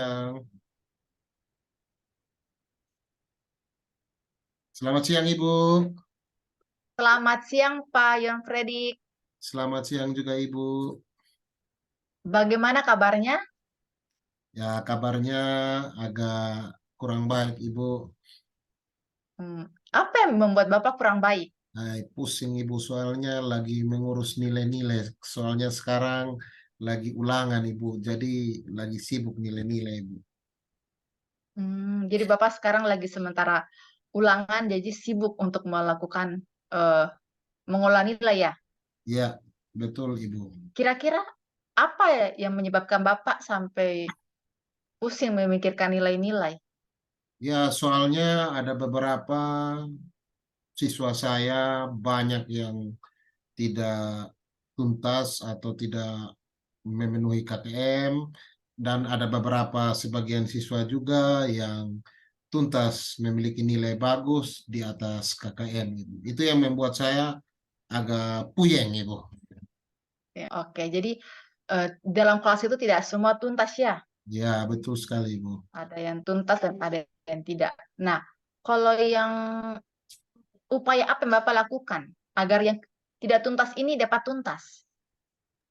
siang. Selamat siang, Ibu. Selamat siang, Pak Yon Freddy. Selamat siang juga, Ibu. Bagaimana kabarnya? Ya, kabarnya agak kurang baik, Ibu. Hmm, Apa yang membuat Bapak kurang baik? Pusing, Ibu, soalnya lagi mengurus nilai-nilai. Soalnya sekarang lagi ulangan, Ibu. Jadi lagi sibuk nilai-nilai, Ibu. Jadi Bapak sekarang lagi sementara ulangan, jadi sibuk untuk melakukan eh, mengolah nilai ya. Ya, betul, Ibu. Kira-kira apa ya yang menyebabkan Bapak sampai pusing memikirkan nilai-nilai? Ya, soalnya ada beberapa siswa saya banyak yang tidak tuntas atau tidak memenuhi KTM, dan ada beberapa sebagian siswa juga yang tuntas memiliki nilai bagus di atas KKM. Itu yang membuat saya agak puyeng, Ibu. Ya, oke, jadi dalam kelas itu tidak semua tuntas ya. Ya, betul sekali, Ibu. Ada yang tuntas dan ada yang tidak. Nah, kalau yang upaya apa yang Bapak lakukan agar yang tidak tuntas ini dapat tuntas?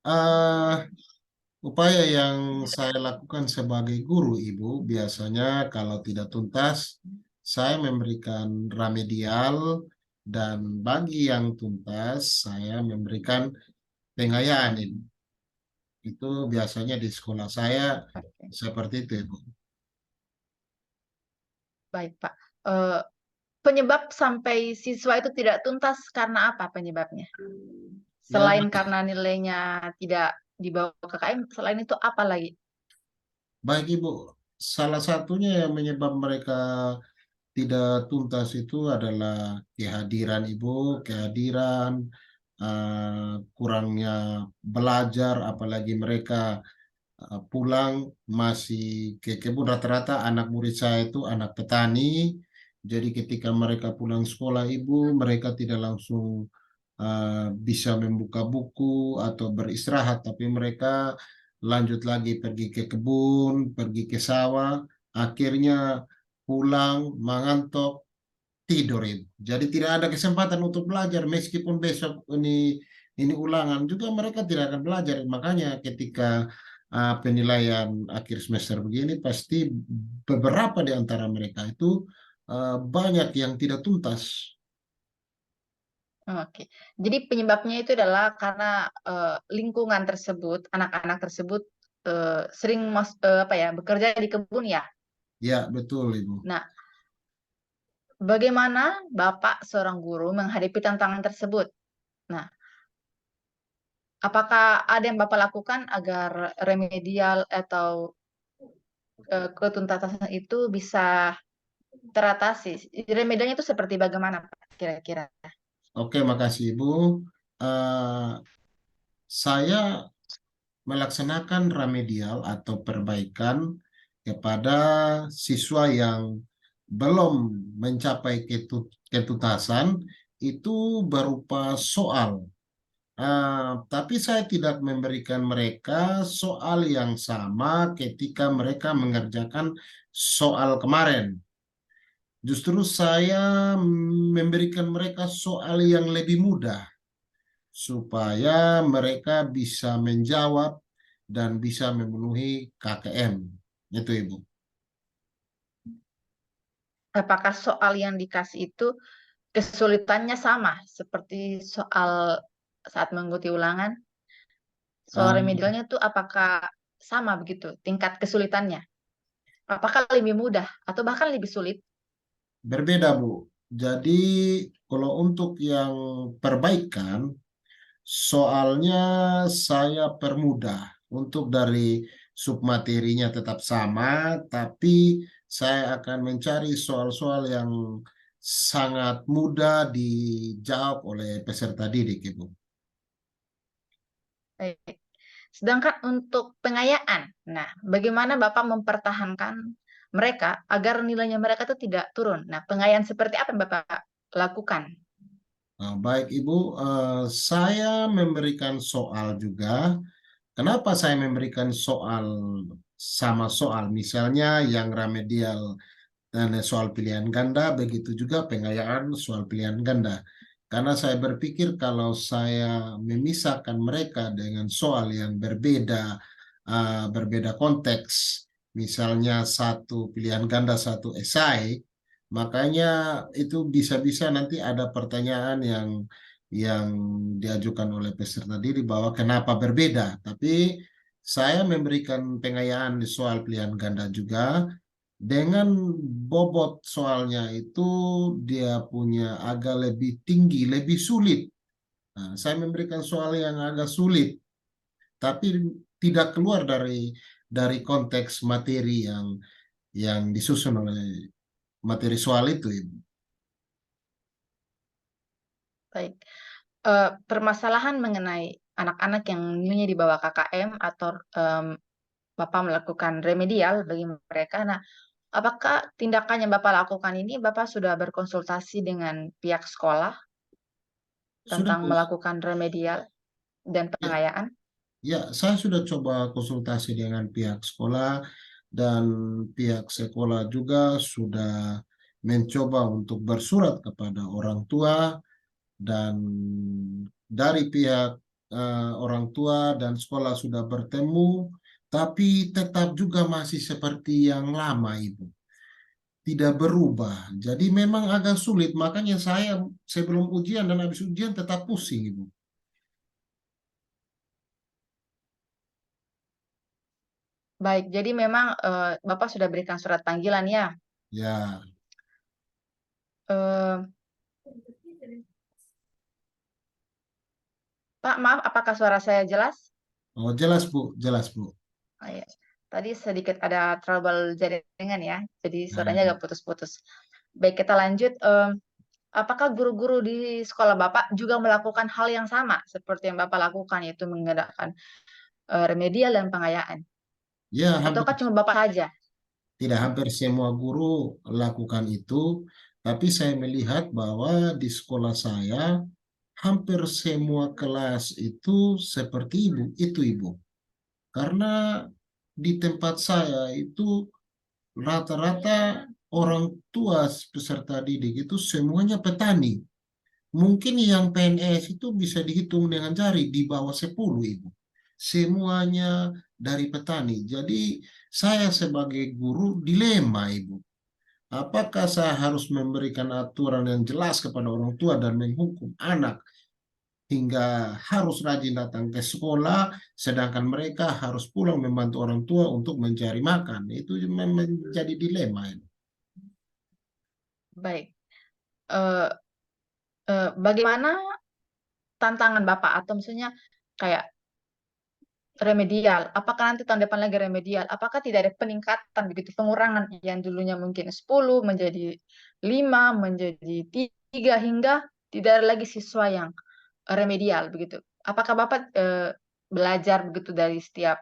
Ah, Upaya yang saya lakukan sebagai guru, Ibu, biasanya kalau tidak tuntas, saya memberikan remedial, dan bagi yang tuntas, saya memberikan pengayaan, Ibu. Itu biasanya di sekolah saya Oke, seperti itu, Ibu. baik Pak. Eh, Penyebab sampai siswa itu tidak tuntas karena apa penyebabnya? Ya, Selain karena nilainya tidak di bawah KKM, selain itu apa lagi? baik, Ibu. Salah satunya yang menyebab mereka tidak tuntas itu adalah kehadiran, Ibu, kehadiran, kurangnya belajar, apalagi mereka pulang masih ke kebun. Rata-rata anak murid saya itu anak petani, jadi ketika mereka pulang sekolah, Ibu, mereka tidak langsung bisa membuka buku atau beristirahat, tapi mereka lanjut lagi pergi ke kebun, pergi ke sawah, akhirnya pulang mengantuk, tidur, Ibu. Jadi tidak ada kesempatan untuk belajar, meskipun besok ini ulangan juga mereka tidak akan belajar. Makanya ketika penilaian akhir semester begini, pasti beberapa di antara mereka itu banyak yang tidak tuntas. Oke, jadi penyebabnya itu adalah karena lingkungan tersebut, anak-anak tersebut sering apa ya bekerja di kebun ya. Ya, betul, Ibu. Nah, bagaimana Bapak seorang guru menghadapi tantangan tersebut? Nah, apakah ada yang Bapak lakukan agar remedial atau ketuntasan itu bisa teratasi? Remedialnya itu seperti bagaimana, Pak, kira-kira? Oke, makasih, Ibu. Eh, saya melaksanakan remedial atau perbaikan kepada siswa yang belum mencapai ketuntasan, itu berupa soal. Tapi saya tidak memberikan mereka soal yang sama ketika mereka mengerjakan soal kemarin. Justru saya memberikan mereka soal yang lebih mudah, supaya mereka bisa menjawab dan bisa memenuhi KKM. Itu, Ibu. Apakah soal yang dikasih itu kesulitannya sama seperti soal saat mengikuti ulangan? Soal Ah, remedialnya itu apakah sama begitu tingkat kesulitannya? Apakah lebih mudah atau bahkan lebih sulit? Berbeda, Bu. Jadi kalau untuk yang perbaikan, soalnya saya permudah. Untuk dari submaterinya tetap sama, tapi saya akan mencari soal-soal yang sangat mudah dijawab oleh peserta didik, Ibu. Baik. Sedangkan untuk pengayaan, nah, bagaimana Bapak mempertahankan mereka agar nilainya mereka itu tidak turun? Nah, pengayaan seperti apa yang Bapak lakukan? Baik, Ibu. Saya memberikan soal juga. Kenapa saya memberikan soal sama soal. Misalnya yang remedial dan soal pilihan ganda, begitu juga pengayaan soal pilihan ganda. Karena saya berpikir kalau saya memisahkan mereka dengan soal yang berbeda, berbeda konteks, misalnya satu pilihan ganda, satu esai, makanya itu bisa-bisa nanti ada pertanyaan yang diajukan oleh peserta didik bahwa kenapa berbeda. Tapi saya memberikan pengayaan di soal pilihan ganda juga dengan bobot soalnya itu dia punya agak lebih tinggi, lebih sulit. Nah, saya memberikan soal yang agak sulit, tapi tidak keluar dari konteks materi yang disusun oleh materi soal itu, Ibu. Baik. Permasalahan mengenai anak-anak yang nilainya di bawah KKM atau Bapak melakukan remedial bagi mereka. Nah, apakah tindakan yang Bapak lakukan ini Bapak sudah berkonsultasi dengan pihak sekolah Sudah, tentang melakukan remedial dan ya, pengayaan? ya, saya sudah coba konsultasi dengan pihak sekolah dan pihak sekolah juga sudah mencoba untuk bersurat kepada orang tua dan dari pihak orang tua dan sekolah sudah bertemu, tapi tetap juga masih seperti yang lama, Ibu. Tidak berubah. Jadi memang agak sulit. Makanya saya sebelum ujian dan habis ujian tetap pusing, Ibu. Baik, jadi memang Bapak sudah berikan surat panggilan ya. Ya, Eh, Pak, maaf, apakah suara saya jelas? oh jelas Bu, jelas Bu. Oh, iya. Tadi sedikit ada trouble jaringan ya, jadi suaranya Nah, agak putus-putus. Baik, kita lanjut. Apakah guru-guru di sekolah Bapak juga melakukan hal yang sama seperti yang Bapak lakukan, yaitu mengadakan remedial dan pengayaan? ya hampir Ataukah cuma Bapak saja? tidak hampir semua guru lakukan itu, tapi saya melihat bahwa di sekolah saya hampir semua kelas itu seperti itu Ibu. Karena di tempat saya itu rata-rata orang tua peserta didik itu semuanya petani. Mungkin yang PNS itu bisa dihitung dengan jari di bawah 10, Ibu. Semuanya dari petani. Jadi saya sebagai guru dilema, Ibu. Apakah saya harus memberikan aturan yang jelas kepada orang tua dan menghukum anak hingga harus rajin datang ke sekolah, sedangkan mereka harus pulang membantu orang tua untuk mencari makan. Itu menjadi dilema, Ibu. Baik. Eh, Bagaimana tantangan Bapak atau misalnya kayak remedial? Apakah nanti tahun depan lagi remedial? Apakah tidak ada peningkatan begitu pengurangan yang dulunya mungkin 10 menjadi 5 menjadi 3 hingga tidak ada lagi siswa yang remedial begitu? Apakah Bapak belajar begitu dari setiap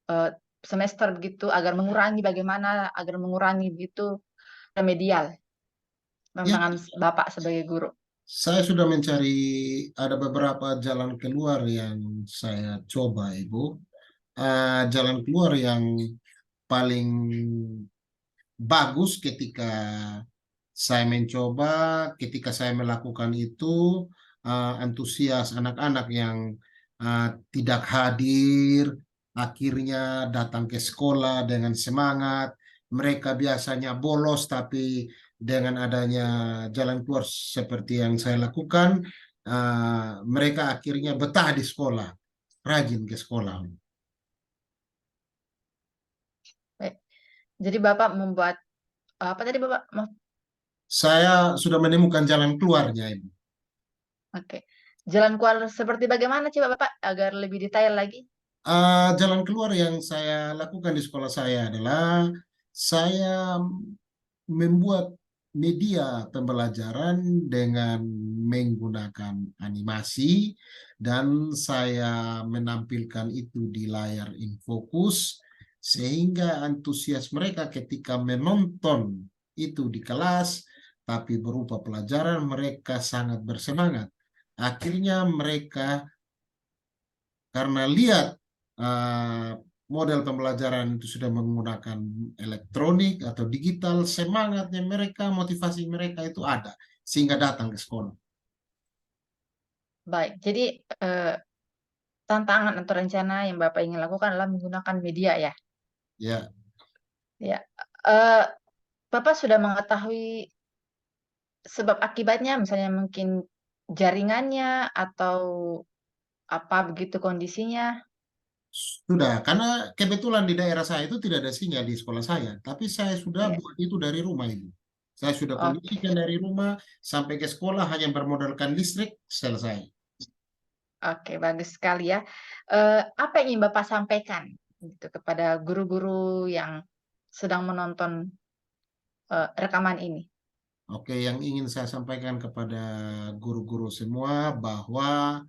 eh, semester begitu agar mengurangi bagaimana agar mengurangi begitu remedial Ya, tantangan Bapak sebagai guru? saya sudah mencari ada beberapa jalan keluar yang saya coba, Ibu. Jalan keluar yang paling bagus saya mencoba, ketika saya melakukan itu, antusias anak-anak yang tidak hadir, akhirnya datang ke sekolah dengan semangat. Mereka biasanya bolos, tapi dengan adanya jalan keluar seperti yang saya lakukan, mereka akhirnya betah di sekolah, rajin ke sekolah. Baik. Jadi Bapak membuat apa tadi Bapak? Maaf. Saya sudah menemukan jalan keluarnya, Ibu. Oke. Jalan keluar seperti bagaimana coba Bapak agar lebih detail lagi? Jalan keluar yang saya lakukan di sekolah saya adalah saya membuat media pembelajaran dengan menggunakan animasi dan saya menampilkan itu di layar infokus sehingga antusias mereka ketika menonton itu di kelas tapi berupa pelajaran mereka sangat bersemangat. Akhirnya mereka karena lihat uh, model pembelajaran itu sudah menggunakan elektronik atau digital, semangatnya mereka, motivasi mereka itu ada sehingga datang ke sekolah. Baik, jadi tantangan atau rencana yang Bapak ingin lakukan adalah menggunakan media ya. Ya, Ya, eh, Bapak sudah mengetahui sebab akibatnya, misalnya mungkin jaringannya atau apa begitu kondisinya. sudah. Karena kebetulan di daerah saya itu tidak ada sinyal di sekolah saya, tapi saya sudah Ya, buat itu dari rumah itu. Saya sudah oke, kondisikan dari rumah sampai ke sekolah hanya bermodalkan listrik, selesai. oke, bagus sekali ya. Apa yang ingin Bapak sampaikan gitu kepada guru-guru yang sedang menonton rekaman ini? Oke, yang ingin saya sampaikan kepada guru-guru semua bahwa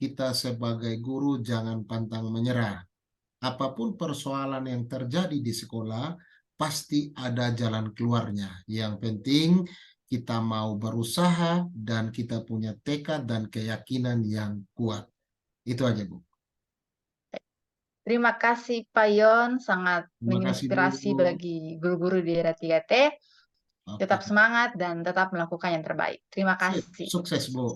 kita sebagai guru jangan pantang menyerah. Apapun persoalan yang terjadi di sekolah, pasti ada jalan keluarnya. Yang penting kita mau berusaha dan kita punya tekad dan keyakinan yang kuat. Itu aja, Bu. Terima kasih Pak Yon, sangat Terima kasih, Bu. menginspirasi bagi guru-guru di daerah 3T. Oke. Tetap semangat dan tetap melakukan yang terbaik. Terima Sip. kasih. Sukses, Bu.